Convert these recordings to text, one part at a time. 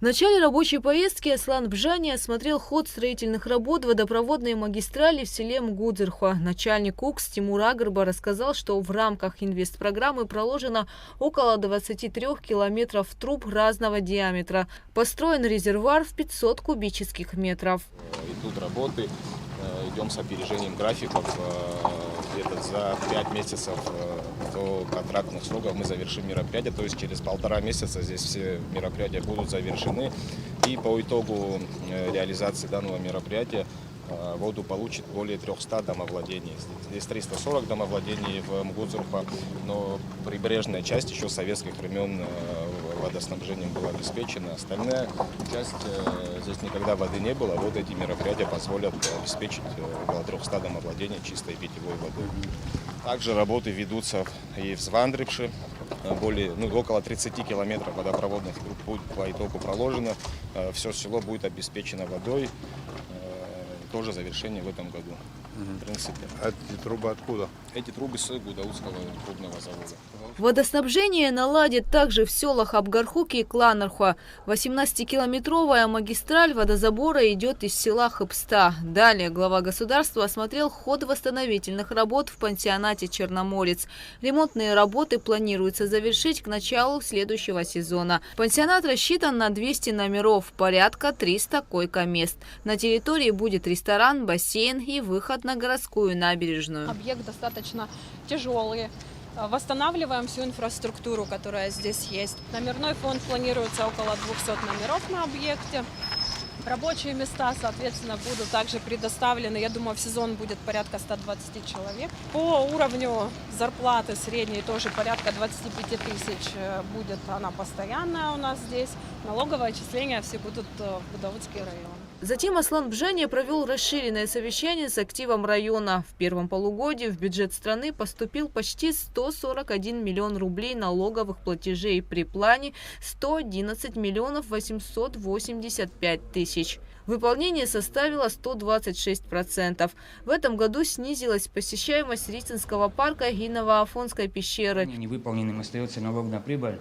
В начале рабочей поездки Аслан Бжани осмотрел ход строительных работ водопроводной магистрали в селе Мгудзырхуа. Начальник УКС Тимур Агрба рассказал, что в рамках инвестпрограммы проложено около 23 километров труб разного диаметра. Построен резервуар в 500 кубических метров. Идут работы, идем с опережением графиков. Где-то за 5 месяцев до контрактных сроков мы завершим мероприятие, то есть через 1,5 месяца здесь все мероприятия будут завершены. И по итогу реализации данного мероприятия воду получит более 300 домовладений. Здесь 340 домовладений в Мгудзырхуа, но прибрежная часть еще с советских времен водоснабжением была обеспечена. Остальная часть, здесь никогда воды не было. Вот эти мероприятия позволят обеспечить около 300 домовладений чистой питьевой водой. Также работы ведутся и в Звандрипше. Около 30 километров водопроводных труб по итогу проложено. Все село будет обеспечено водой. Тоже завершение в этом году. В принципе. А эти трубы откуда? Эти трубы с Гудаутского трубного завода. Водоснабжение наладит также в селах Абгархуки и Кланархуа. 18-километровая магистраль водозабора идет из села Хыбста. Далее глава государства осмотрел ход восстановительных работ в пансионате «Черноморец». Ремонтные работы планируется завершить к началу следующего сезона. Пансионат рассчитан на 200 номеров, порядка 300 койко-мест. На территории будет ресторан, бассейн и выход на городскую набережную. Объект достаточно тяжелый. Восстанавливаем всю инфраструктуру, которая здесь есть. Номерной фонд планируется около 200 номеров на объекте. Рабочие места, соответственно, будут также предоставлены. Я думаю, в сезон будет порядка 120 человек. По уровню зарплаты средней тоже порядка 25 тысяч будет она постоянная у нас здесь. Налоговое отчисление все будут в Гудаутский район. Затем Аслан Бжани провел расширенное совещание с активом района. В первом полугодии в бюджет страны поступил почти 141 миллион рублей налоговых платежей при плане 111 миллионов 885 тысяч. Выполнение составило 126%. В этом году снизилась посещаемость Рицинского парка и Новоафонской пещеры. Невыполненным остается налог на прибыль.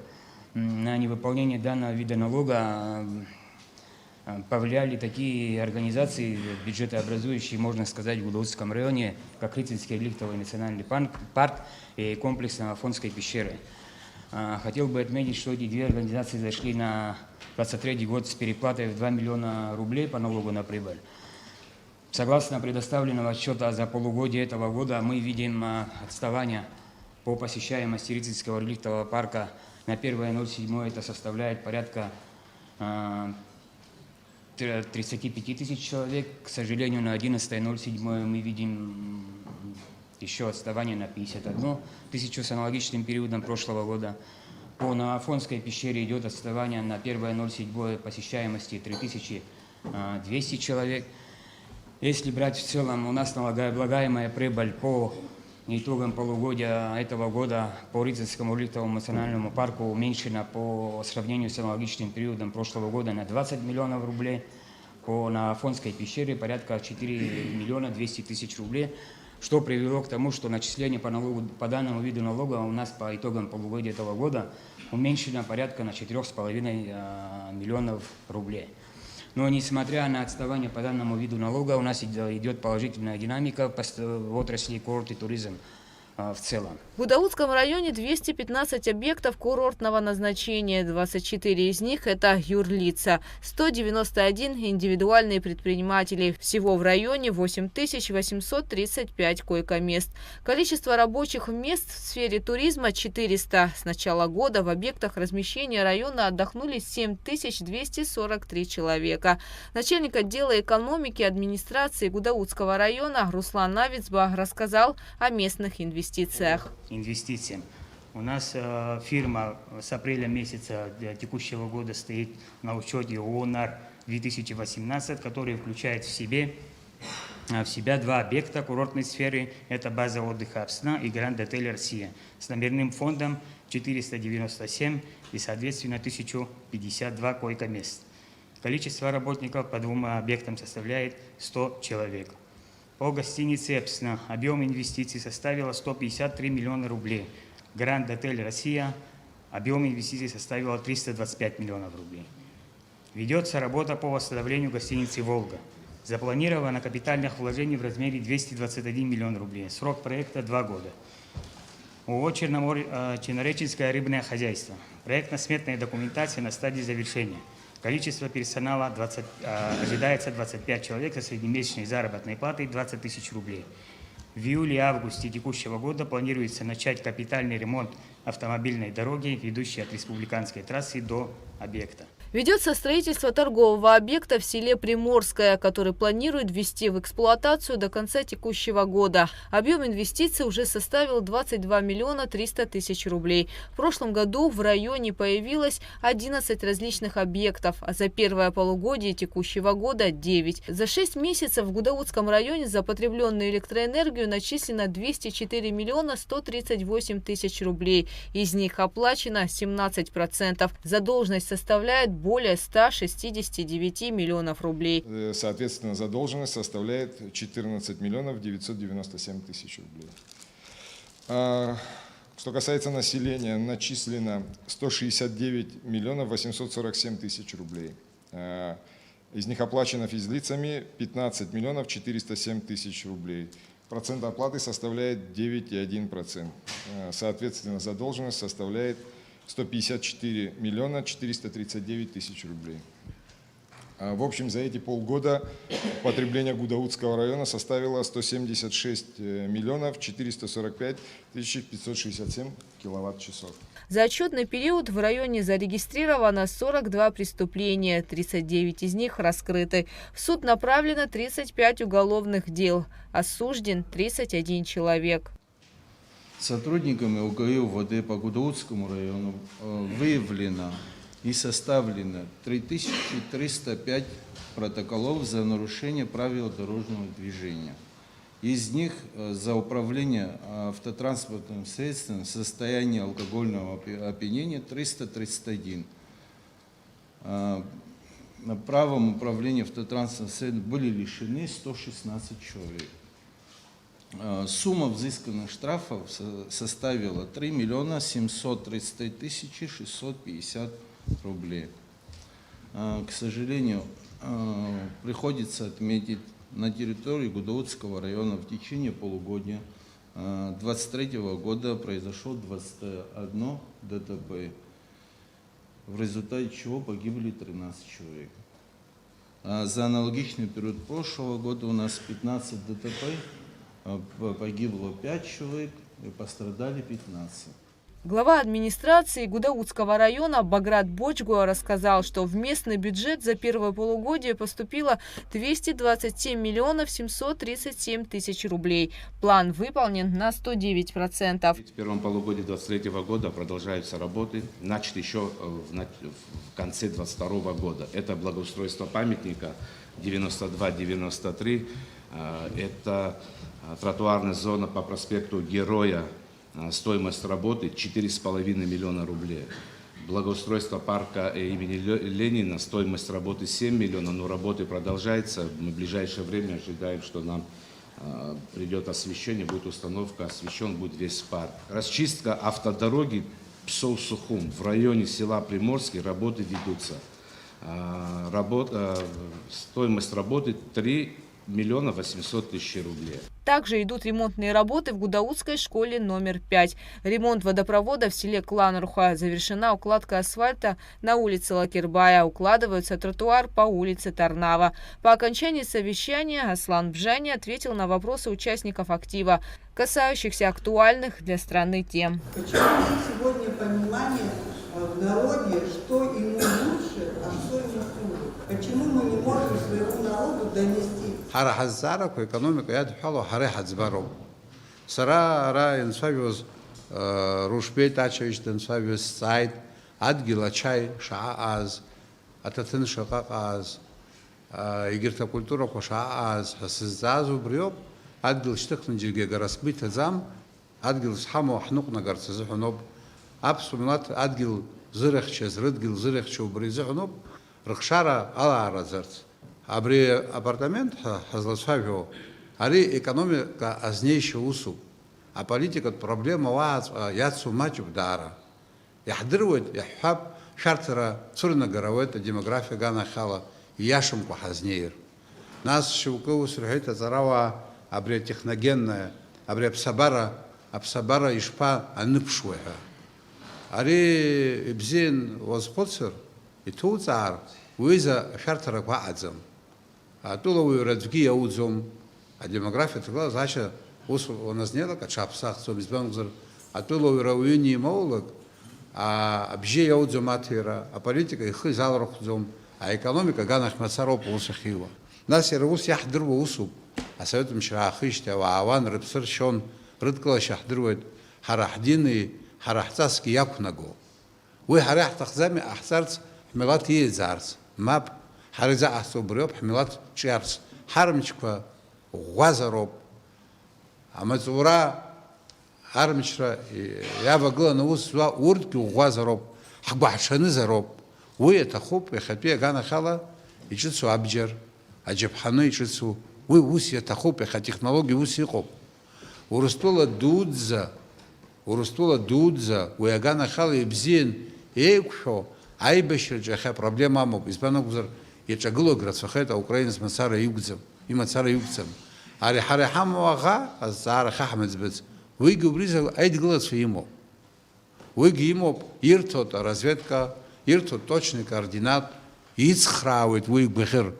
На невыполнение данного вида налога повлияли такие организации, бюджетообразующие, можно сказать, в Гудаутском районе, как Рицинский реликтовый национальный парк и комплекс Новоафонской пещеры. Хотел бы отметить, что эти две организации зашли на 2023 год с переплатой в 2 миллиона рублей по налогу на прибыль. Согласно предоставленного отчета за полугодие этого года, мы видим отставание по посещаемости Рицинского реликтового парка на 1.07 это составляет порядка 35 тысяч человек. К сожалению, на 11.07 мы видим еще отставание на 51 тысячу с аналогичным периодом прошлого года. По Новоафонской пещере идет отставание на 1.07 посещаемости 3200 человек. Если брать в целом, у нас налогооблагаемая прибыль по итогам полугодия этого года по Рицинскому реликтовому национальному парку уменьшена по сравнению с аналогичным периодом прошлого года на 20 миллионов рублей. По Новоафонской пещере порядка 4 миллиона 200 тысяч рублей, что привело к тому, что начисление по данному виду налога у нас по итогам полугодия этого года уменьшено порядка на 4,5 миллионов рублей. Но несмотря на отставание по данному виду налога, у нас идет положительная динамика в отрасли курорт и туризм в целом. В Гудаутском районе 215 объектов курортного назначения, 24 из них – это юрлица, 191 – индивидуальные предприниматели. Всего в районе 8835 койко-мест. Количество рабочих мест в сфере туризма – 400. С начала года в объектах размещения района отдохнули 7243 человека. Начальник отдела экономики и администрации Гудаутского района Руслан Навицба рассказал о местных инвестициях. Инвестициям. У нас фирма с апреля месяца текущего года стоит на учете ООНАР 2018, который включает в себя два объекта курортной сферы. Это база отдыха Апсна и Гранд-отель Россия с номерным фондом 497 и, соответственно, 1052 койко-мест. Количество работников по двум объектам составляет 100 человек. По гостинице «Эпсна» объем инвестиций составил 153 миллиона рублей. Гранд-отель «Россия» объем инвестиций составил 325 миллионов рублей. Ведется работа по восстановлению гостиницы «Волга». Запланировано капитальных вложений в размере 221 миллион рублей. Срок проекта 2 года. ООО «Чернореченское рыбное хозяйство». Проектно-сметная документация на стадии завершения. Количество персонала ожидается 25 человек со среднемесячной заработной платой 20 тысяч рублей. В июле-августе текущего года планируется начать капитальный ремонт автомобильной дороги, ведущей от республиканской трассы до объекта. Ведется строительство торгового объекта в селе Приморское, который планирует ввести в эксплуатацию до конца текущего года. Объем инвестиций уже составил 22 миллиона 300 тысяч рублей. В прошлом году в районе появилось 11 различных объектов, а за первое полугодие текущего года 9. За 6 месяцев в Гудаутском районе за потребленную электроэнергию начислено 204 миллиона 138 тысяч рублей. Из них оплачено 17%. Задолженность составляет более 169 миллионов рублей. Соответственно, задолженность составляет 14 миллионов 997 тысяч рублей. Что касается населения, начислено 169 миллионов 847 тысяч рублей. Из них оплачено физлицами 15 миллионов 407 тысяч рублей. Процент оплаты составляет 9,1%. Соответственно, задолженность составляет 154 миллиона 439 тысяч рублей. В общем, за эти полгода потребление Гудаутского района составило 176 миллионов 445 тысяч 567 киловатт-часов. За отчетный период в районе зарегистрировано 42 преступления, 39 из них раскрыты. В суд направлено 35 уголовных дел, осужден 31 человек. Сотрудниками УГИ УВД по Гудаутскому району выявлено и составлено 3305 протоколов за нарушение правил дорожного движения. Из них за управление автотранспортным средством в состоянии алкогольного опьянения 331. Правом управления автотранспортным средством были лишены 116 человек. Сумма взысканных штрафов составила 3 миллиона 733 тысячи 650 рублей. К сожалению, приходится отметить, на территории Гудаутского района в течение полугодия 2023 года произошло 21 ДТП, в результате чего погибли 13 человек. За аналогичный период прошлого года у нас 15 ДТП, погибло 5 человек и пострадали 15. Глава администрации Гудаутского района Баграт Бочгуа рассказал, что в местный бюджет за первое полугодие поступило 227 миллионов 737 тысяч рублей. План выполнен на 109%. В первом полугодии 2023 года продолжаются работы, начаты еще в конце 2022 года. Это благоустройство памятника 92-93, это тротуарная зона по проспекту Героя. Стоимость работы 4,5 миллиона рублей. Благоустройство парка имени Ленина, стоимость работы 7 миллионов, но работы продолжаются. Мы в ближайшее время ожидаем, что нам придет освещение, будет установка, освещен будет весь парк. Расчистка автодороги Псоу-Сухум в районе села Приморский, работы ведутся. Стоимость работы 3 миллиона 800 тысяч рублей. Также идут ремонтные работы в Гудаутской школе номер 5. Ремонт водопровода в селе Кланарха. Завершена укладка асфальта на улице Лакирбая. Укладывается тротуар по улице Тарнава. По окончании совещания Аслан Бжани ответил на вопросы участников актива, касающихся актуальных для страны тем. Почему сегодня понимание в народе, что ему лучше, а что ему хуже? Почему мы не можем своему народу донести? Харахазарак экономика я дхало харахазбаром. Сара ра инсавиоз рушбет ачавич инсавиоз сайт адгила чай шааз ататен шакааз игерта культура кошааз хасзазу бриоп адгил штыкны жерге гарасбит зам адгил схамо хнукна гарцзхуноб абсумнат адгил зырахчез рыдгил зырахчо бризхуноб рхшара аларазарц. Абри апартамент хазласавио, ари экономика азнейший усуп, а политика проблема ваз яцу мачук дара. Яхдырует яхаб шартера цурна горовета демография гана хала яшум кухазнеир. Нас шивку срхита зарава абре техногенная, абре абсабара ишпа аныпшуэха. Ари бзин возпоцер и туцар уиза шартера кваадзам. А туловый радвги яудзом, а демография тогда значит у нас не так, а чапсах цобизбангзар, а туловый рауюни маулак, а бже яудзом атира, а политика их залрохзом, а экономика ганах мацароп усахила. Нас ирус яхдру усуб, а советом шахиште, а аван репсер шон рыткала шахдрует харахдины харахтаски якунаго. Вы харахтахзами ахсарц милат езарц, мап хариза асобрёб милат чарц, хармчква غوازروب اما زورا ارمشرا يا بقول نوس ورد غوازروب حق عشان زروب وي تخوب يخبي كان خلا يجلسوا ابجر اجيب حنو يجلسوا وي وس يتخوب يخ تكنولوجي وس يقوب ورستولا دودزا ويا كان خلا يبزين ايكشو اي بشر جخ проблема مو اسبانو гузар يچغلو грацохета украинец масара югзем има цара югцем. Ари харихам вага, а цара хахмец бец. Вы говорите, айд глаз ему. Вы ему иртот разведка, иртот точный координат, ицхраует вы бехер.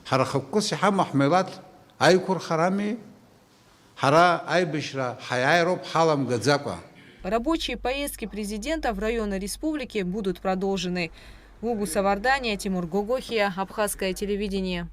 Харахакуси хам ахмелат, айкур харами, хара айбешра, хаяйроб халам гадзаква. Рабочие поездки президента в районы республики будут продолжены. Гугу Савардания, Тимур Гогохия, Абхазское телевидение.